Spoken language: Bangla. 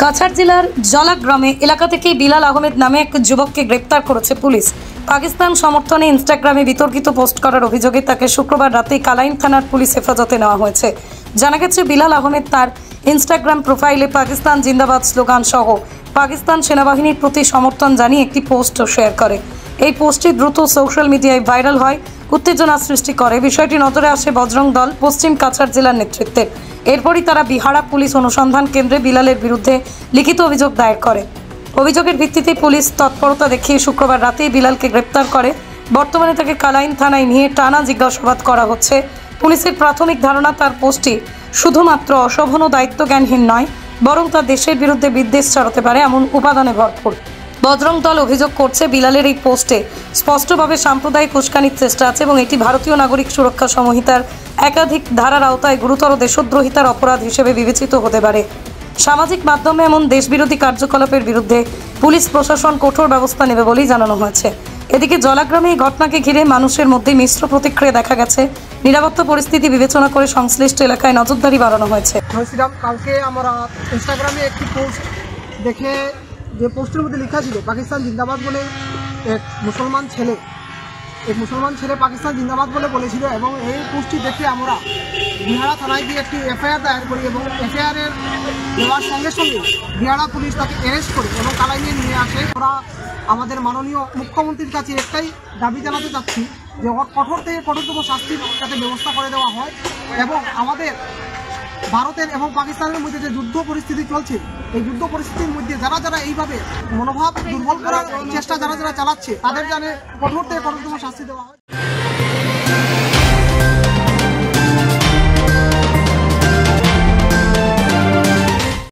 কাছাড় জেলার জলা গ্রামে এলাকা থেকে বিলাল আহমেদ নামে এক যুবককে গ্রেপ্তার করেছে পুলিশ। পাকিস্তান সমর্থনে ইনস্টাগ্রামে বিতর্কিত পোস্ট করার অভিযোগে তাকে শুক্রবার রাতে কালাইন থানার পুলিশ হেফাজতে নেওয়া হয়েছে। জানা গেছে বিলাল আহমেদ তার ইনস্টাগ্রাম প্রোফাইলে পাকিস্তান জিন্দাবাদ স্লোগান সহ পাকিস্তান সেনাবাহিনীর প্রতি সমর্থন জানিয়ে একটি পোস্ট শেয়ার করে। এই পোস্টটি দ্রুত সোশ্যাল মিডিয়ায় ভাইরাল হয়, উত্তেজনা সৃষ্টি করে। বিষয়টি নজরে আসে বজরং দল পশ্চিম কাছাড় জেলার নেতৃত্বের। এরপরই তারা বিহারা পুলিশ অনুসন্ধান কেন্দ্রে বিলালের বিরুদ্ধে লিখিত অভিযোগ দায়ের করে। অভিযোগের ভিত্তিতে পুলিশ তৎপরতা দেখিয়ে শুক্রবার রাতেই বিলালকে গ্রেপ্তার করে। বর্তমানে তাকে কালাইন থানায় নিয়ে টানা জিজ্ঞাসাবাদ করা হচ্ছে। পুলিশের প্রাথমিক ধারণা, তার পোস্টটি শুধুমাত্র অশোভন ও দায়িত্বজ্ঞানহীন নয়, বরং তা দেশের বিরুদ্ধে বিদ্বেষ ছড়াতে পারে এমন উপাদানে ভরপুর। বজরং দল অভিযোগ করছে, বিলালের এই পোস্টে স্পষ্টভাবে সাম্প্রদায়িক উস্কানির চেষ্টা আছে এবং এটি ভারতীয় নাগরিক সুরক্ষা সংহিতার একাধিক ধারার আওতায় গুরুতর দেশদ্রোহিতার অপরাধ হিসেবে বিবেচিত হতে পারে। সামাজিক মাধ্যমে এমন দেশবিরোধী কার্যকলাপের বিরুদ্ধে পুলিশ প্রশাসন কঠোর ব্যবস্থা নেবে বলেই জানানো হয়েছে। এদিকে জলাগ্রামে এই ঘটনাকে ঘিরে মানুষের মধ্যে মিশ্র প্রতিক্রিয়া দেখা গেছে। নিরাপত্তা পরিস্থিতি বিবেচনা করে সংশ্লিষ্ট এলাকায় নজরদারি বাড়ানো হয়েছে। কালকে আমরা ইনস্টাগ্রামে একটি পোস্ট দেখে, যে পোস্টের মধ্যে লেখা ছিল পাকিস্তান জিন্দাবাদ বলে, এক মুসলমান ছেলে পাকিস্তান জিন্দাবাদ বলে বলেছিল এবং এই পোস্টটি দেখে আমরা বিহারা থানায় গিয়ে একটি এফআইআর দায়ের করি এবং এফআইআরের দেওয়ার সঙ্গে সঙ্গে বিহারা পুলিশ তাকে অ্যারেস্ট করে এবং কালাইনে নিয়ে আসে। আমরা আমাদের মাননীয় মুখ্যমন্ত্রীর কাছে একটাই দাবি জানাতে চাচ্ছি যে কঠোর থেকে কঠোরতম শাস্তির যাতে ব্যবস্থা করে দেওয়া হয় এবং আমাদের ভারতের এবং পাকিস্তানের মধ্যে যে যুদ্ধ পরিস্থিতি চলছে, এই যুদ্ধ পরিস্থিতির মধ্যে যারা এইভাবে মনোভাব দুর্বল করার চেষ্টা যারা চালাচ্ছে, তাদের যেন কঠোর থেকে কঠোরতম শাস্তি দেওয়া হয়।